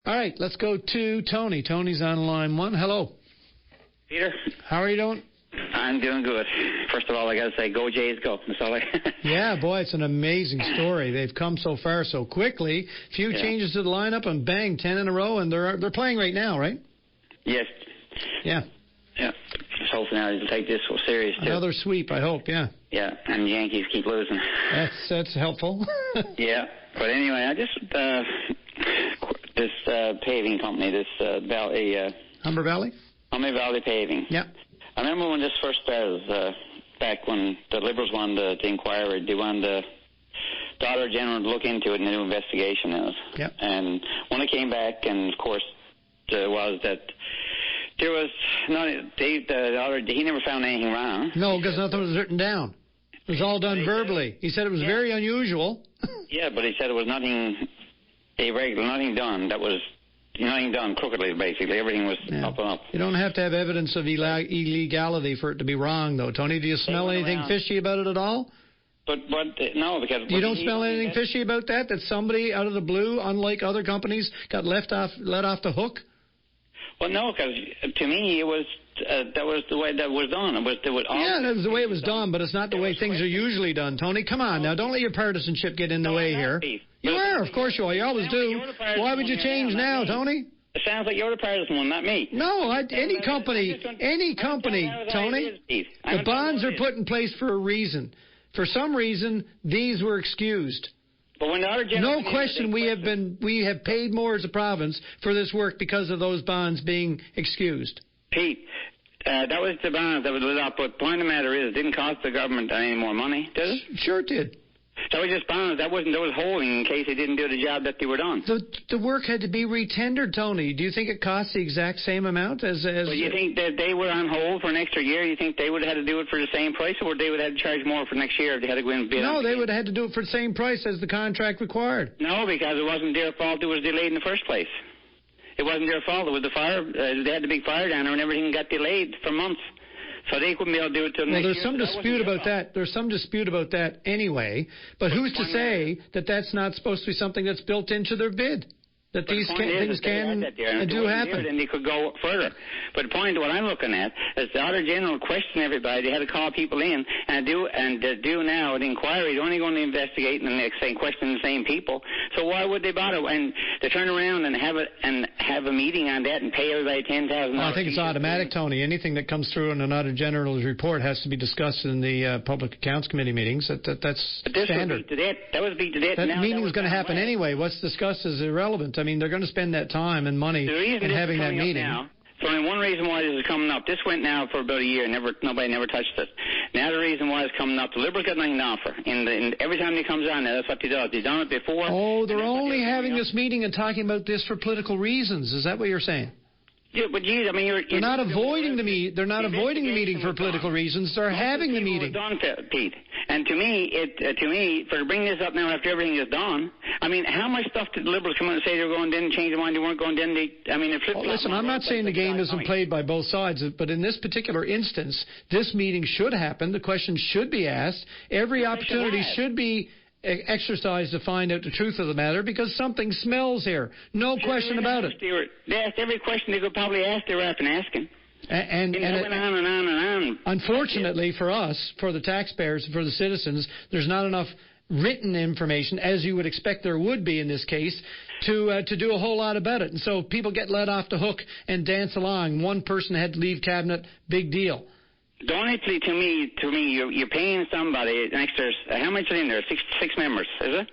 All right, let's go to Tony. Tony's on line 1. Hello. Peter. How are you doing? I'm doing good. First of all, I got to say, go Jays, go. That's all Yeah, boy, it's an amazing story. They've come so far so quickly. Few changes to the lineup, and bang, 10 in a row, and they're playing right now, right? Yes. Yeah. Yeah. Just hoping now they'll take this so serious, too. Another sweep, I hope, yeah. Yeah, and the Yankees keep losing. That's helpful. Yeah. But anyway, I just, this paving company, this Valley... Humber Valley? Humber Valley Paving. Yeah. I remember when this first started, back when the Liberals wanted to inquire, they wanted the Daughter General to look into it and do an investigation in it. Yep. And when it came back, and of course, was that there was not, he never found anything wrong. No, because nothing was written down. It was all done verbally. He said it was very unusual. Yeah, but he said it was nothing irregular, nothing done that was... Nothing done crookedly, basically. Everything was up and up. You don't have to have evidence of illegality for it to be wrong, though, Tony. Do you smell anything fishy about it at all? But no, because... You don't smell anything fishy about that? That somebody out of the blue, unlike other companies, got let off the hook? Well, no, because to me, it was... that was the way that was done. That was the way it was done, but it's not the way things are usually done, Tony. Come on, now. Don't let your partisanship get in the way here. You are, of course you are. You always do. Why would you change now, Tony? It sounds like you're the partisan one, not me. No, any company, Tony. The bonds are put in place for a reason. For some reason, these were excused. But when no question, we have paid more as a province for this work because of those bonds being excused. Pete, that was the bonds that was lit up, but the point of the matter is it didn't cost the government any more money, did it? Sure it did. That was just bonds. That was holding in case they didn't do the job that they were done. The work had to be retendered, Tony. Do you think it cost the exact same amount as... Well, you think that they were on hold for an extra year? You think they would have had to do it for the same price, or they would have had to charge more for next year if they had to go in and bid? No, they would have had to do it for the same price as the contract required. No, because it wasn't their fault it was delayed in the first place. It wasn't their fault. It was the fire. They had the big fire down there, and everything got delayed for months. So they couldn't be able to do it till next year. Well, there's some dispute about that. There's some dispute about that anyway. But who's to say that that's not supposed to be something that's built into their bid? That these things can and do happen. Then they could go further. But the point of what I'm looking at is the Auditor General questioned everybody. They had to call people in and do now an inquiry. They're only going to investigate and question the same people. So why would they bother? And they turn around and have a meeting on that and pay everybody $10,000. Well, I think it's automatic, Tony. Anything that comes through in an Auditor General's report has to be discussed in the Public Accounts Committee meetings. That's standard. That would be to that. That meeting is going to happen anyway. What's discussed is irrelevant. I mean, they're going to spend that time and money in having that meeting. So only one reason why this is coming up. This went now for about a year. Nobody never touched it. Now the reason why it's coming up, the Liberals got nothing to offer. And every time he comes on, that's what he does. He's done it before. Oh, they're only having this meeting and talking about this for political reasons. Is that what you're saying? Yeah, but geez, I mean, they're not avoiding the meeting. They're not avoiding the meeting for political reasons. They're having the meeting. Done, Pete. And to me, for bringing this up now after everything is done, I mean, how much stuff did the Liberals come out and say they were going in, change their mind, they weren't going in? Listen, I'm not saying the game isn't played by both sides, but in this particular instance, this meeting should happen. The question should be asked. Every opportunity should be exercise to find out the truth of the matter because something smells here. No question about it. They asked every question they could probably ask. They were asking. And it went on and on and on. Unfortunately for us, for the taxpayers, for the citizens, there's not enough written information, as you would expect there would be in this case, to do a whole lot about it. And so people get let off the hook and dance along. One person had to leave cabinet, big deal. Honestly, to me, you're paying somebody an extra. How much are in there? Six members, is it?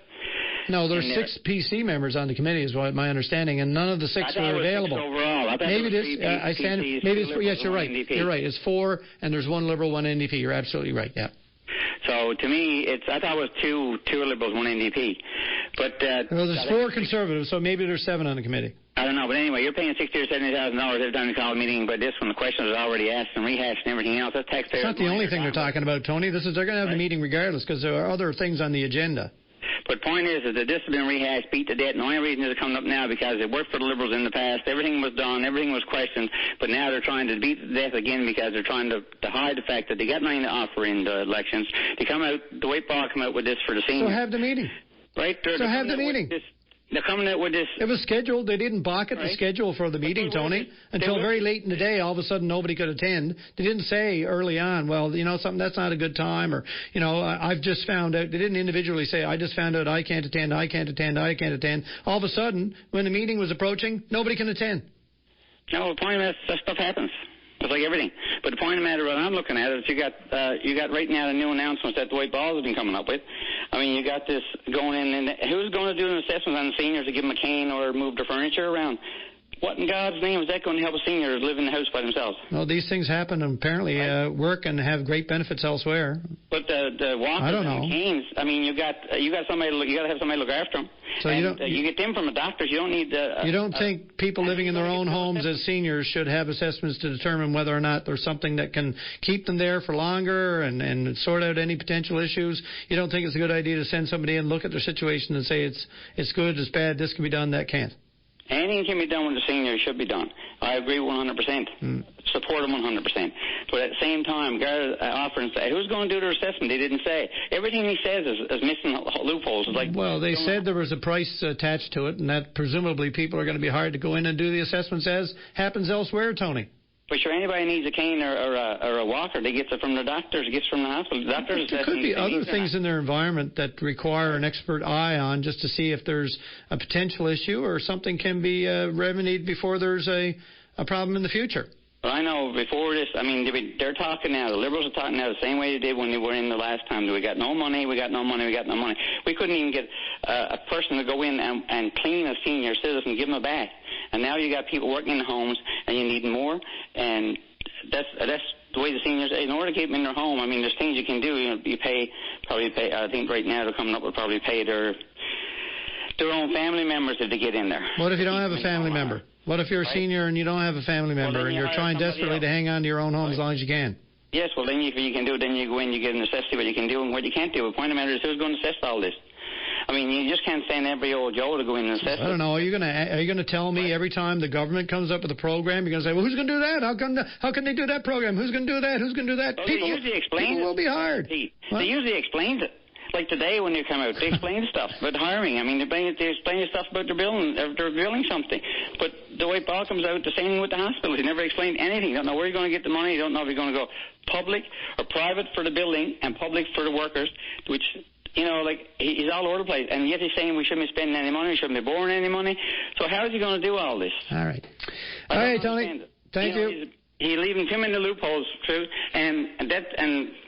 No, there's 6 PC members on the committee, is what my understanding, and none of the 6 were available. Overall, maybe it is. Maybe it's 4. Yes, you're right. NDP. You're right. It's 4, and there's 1 Liberal, 1 NDP. You're absolutely right. Yeah. So to me, I thought it was two Liberals, 1 NDP. But well, there's 4 Conservatives, so maybe there's 7 on the committee. I don't know, but anyway, you're paying $60,000 or $70,000 every time you call a meeting, but this one, the questions are already asked and rehashed and everything else. That's taxpayers. It's not the only thing they're talking about, Tony. They're going to have the meeting regardless because there are other things on the agenda. But point is that this has been rehashed, beat to death, and the only reason it's coming up now because it worked for the Liberals in the past. Everything was done, everything was questioned, but now they're trying to beat to death again because they're trying to hide the fact that they got nothing to offer in the elections. They come out, the White Ball come out with this for the seniors. So have the meeting. Right? So have the meeting. They're coming out with this. It was scheduled. They didn't balk at the schedule for the meeting, Tony, until very late in the day. All of a sudden, nobody could attend. They didn't say early on, well, something that's not a good time, or, I've just found out. They didn't individually say, I just found out I can't attend, I can't attend, I can't attend. All of a sudden, when the meeting was approaching, nobody can attend. No, the point is that stuff happens. It's like everything. But the point of the matter, what I'm looking at is you got right now the new announcements that the White Balls have been coming up with. I mean, you got this going in, and who's going to do an assessment on the seniors to give them a cane or move their furniture around? What in God's name is that going to help a senior live in the house by themselves? Well, these things happen and apparently work and have great benefits elsewhere. But the walkers and the canes, I mean, you got somebody. You got to have somebody look after them. So you get them from the doctors. You don't need. You don't think people living in their own homes as seniors should have assessments to determine whether or not there's something that can keep them there for longer and sort out any potential issues? You don't think it's a good idea to send somebody in, look at their situation, and say it's good, it's bad, this can be done, that can't? Anything can be done with the senior should be done. I agree 100%. Support them 100%. But at the same time, guys offering, who's going to do their assessment? They didn't say. Everything he says is missing loopholes. It's like, well, they said there was a price attached to it, and that presumably people are going to be hired to go in and do the assessments as happens elsewhere, Tony. But sure, anybody needs a cane or a walker, they get it from the doctors, gets it from the hospital. There could be other things in their environment that require an expert eye on just to see if there's a potential issue or something can be remedied before there's a problem in the future. Well, I know before this, I mean, they're talking now, the Liberals are talking now the same way they did when they were in the last time. We got no money, we got no money, we got no money. We couldn't even get a person to go in and clean a senior citizen, give them a bath. And now you got people working in the homes, and you need more. And that's the way the seniors, in order to keep them in their home, I mean, there's things you can do. You probably pay, I think right now they're coming up with probably pay their own family members to get in there. What if you don't have a family member? What if you're a senior and you don't have a family member and you're trying desperately to hang on to your own home as long as you can? Yes, well, then you can do it. Then you go in, you get an assess what you can do and what you can't do. The point of the matter is who's going to assess all this? I mean, you just can't send every old Joe to go in and assess. I don't know. Are you going to tell me every time the government comes up with a program, you're going to say, well, who's going to do that? How can they do that program? Who's going to do that? Who's going to do that? Well, people will be hired. They usually explain it. Like today when you come out, they explain stuff about hiring. I mean, they explain stuff about they're building something. But the White Ball comes out, the same thing with the hospital. They never explained anything. You don't know where you're going to get the money. You don't know if you're going to go public or private for the building and public for the workers, which, like he's all over the place. And yet he's saying we shouldn't be spending any money, we shouldn't be borrowing any money. So how is he going to do all this? All right. All right, Tony. Thank you. He's leaving too many loopholes, too, and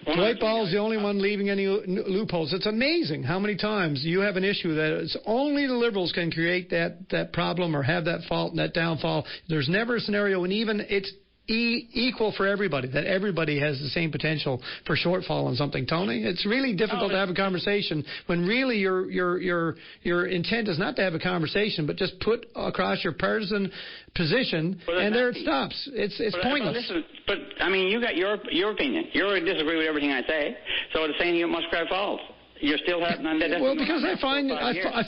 White Ball's the only one leaving any loopholes. It's amazing how many times you have an issue that it's only the Liberals can create that problem or have that fault and that downfall. There's never a scenario, and even it's equal for everybody, that everybody has the same potential for shortfall on something. Tony, it's really difficult to have a conversation when really your intent is not to have a conversation, but just put across your partisan position, and there it stops. It's pointless. But I mean, you got your opinion. You disagree with everything I say, so it's saying you at Muskrat Falls. You're still having well, because I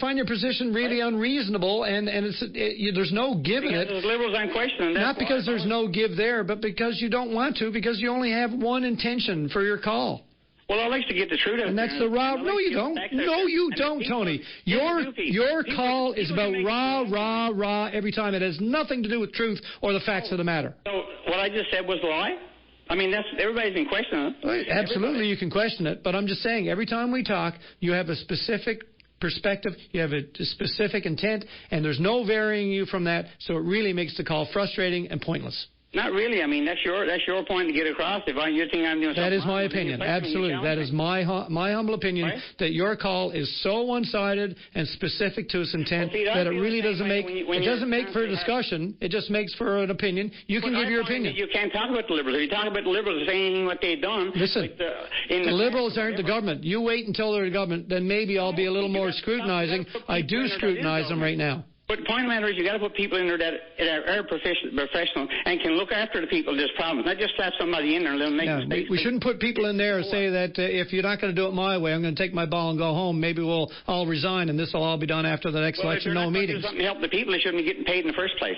find your position really unreasonable, and there's no give in it. The Liberals aren't questioning that. Not because there's no give there, but because you don't want to, because you only have one intention for your call. Well, I like to get the truth out. And that's the raw. No, you don't. No, you don't, Tony. Your call is about rah every time. It has nothing to do with truth or the facts of the matter. So what I just said was a lie? I mean, everybody's been questioning it. Well, absolutely, you can question it. But I'm just saying, every time we talk, you have a specific perspective, you have a specific intent, and there's no varying you from that. So it really makes the call frustrating and pointless. Not really. I mean, that's your point to get across. If you think I'm doing something that is my opinion. Absolutely, that is my humble opinion. Right? That your call is so one-sided and specific to its intent that it really doesn't make for a discussion. It just makes for an opinion. You can give your opinion. You can't talk about the Liberals. If you talk about the Liberals, saying what they've done. Listen, like the Liberals aren't the government. You wait until they're the government, then maybe I'll be a little more scrutinizing. I do scrutinize them right now. But the point of the matter is you got to put people in there that are professional and can look after the people there's problems, not just slap somebody in there and let them make mistakes. We shouldn't put people in there and say that if you're not going to do it my way, I'm going to take my ball and go home. Maybe we'll all resign and this will all be done after the next election. No meetings. If they're not going to do something to help the people, they shouldn't be getting paid in the first place.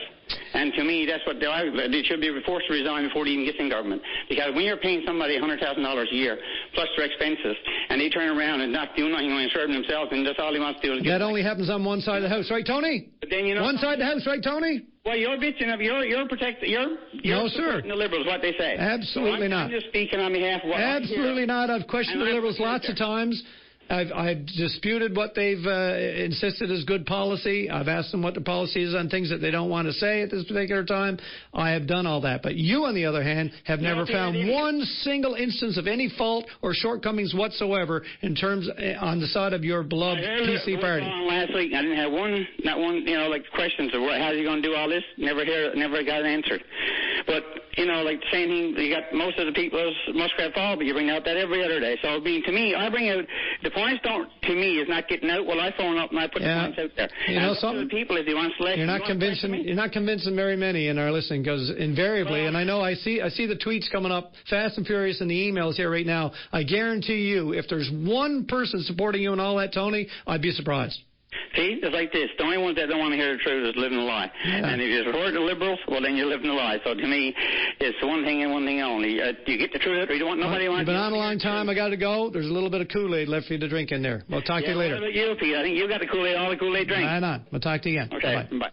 And to me, that's what they should be forced to resign before they even get in government. Because when you're paying somebody $100,000 a year plus their expenses, and they turn around and not do nothing and serve themselves, and that's all he wants to do is that only happens on one side of the house, right, Tony? But then, you know, one side of the house, right, Tony? Well, you're bitching of you're no, sir. The Liberals, what they say. Absolutely not. I'm just speaking on behalf of what Absolutely not. I've questioned the Liberals lots of times. I've disputed what they've insisted is good policy. I've asked them what the policy is on things that they don't want to say at this particular time. I have done all that. But you, on the other hand, have never found one single instance of any fault or shortcomings whatsoever in terms on the side of your beloved PC party. Last week, I didn't have not one, like questions of how's he going to do all this. Never got an answer. But, like the same thing, you got most of the people's Muskrat Fall, but you bring out that every other day. So, to me, I bring out the points to me is not getting out. Well, I phone up and I put the points out there. You know something? The people, if they want to select, you're not convincing very many in our listening, because invariably, and I know I see the tweets coming up fast and furious in the emails here right now. I guarantee you, if there's one person supporting you and all that, Tony, I'd be surprised. See, it's like this. The only ones that don't want to hear the truth is living a lie. Yeah. And if you support the Liberals, well, then you're living a lie. So to me, it's one thing and one thing only. You get the truth, or you don't want nobody wants. You've been on a long time. I got to go. There's a little bit of Kool-Aid left for you to drink in there. We'll talk to you later. What about you, Pete? I think you got the Kool-Aid, all the Kool-Aid drink. Right on. We'll talk to you again. Okay. Bye-bye. Bye.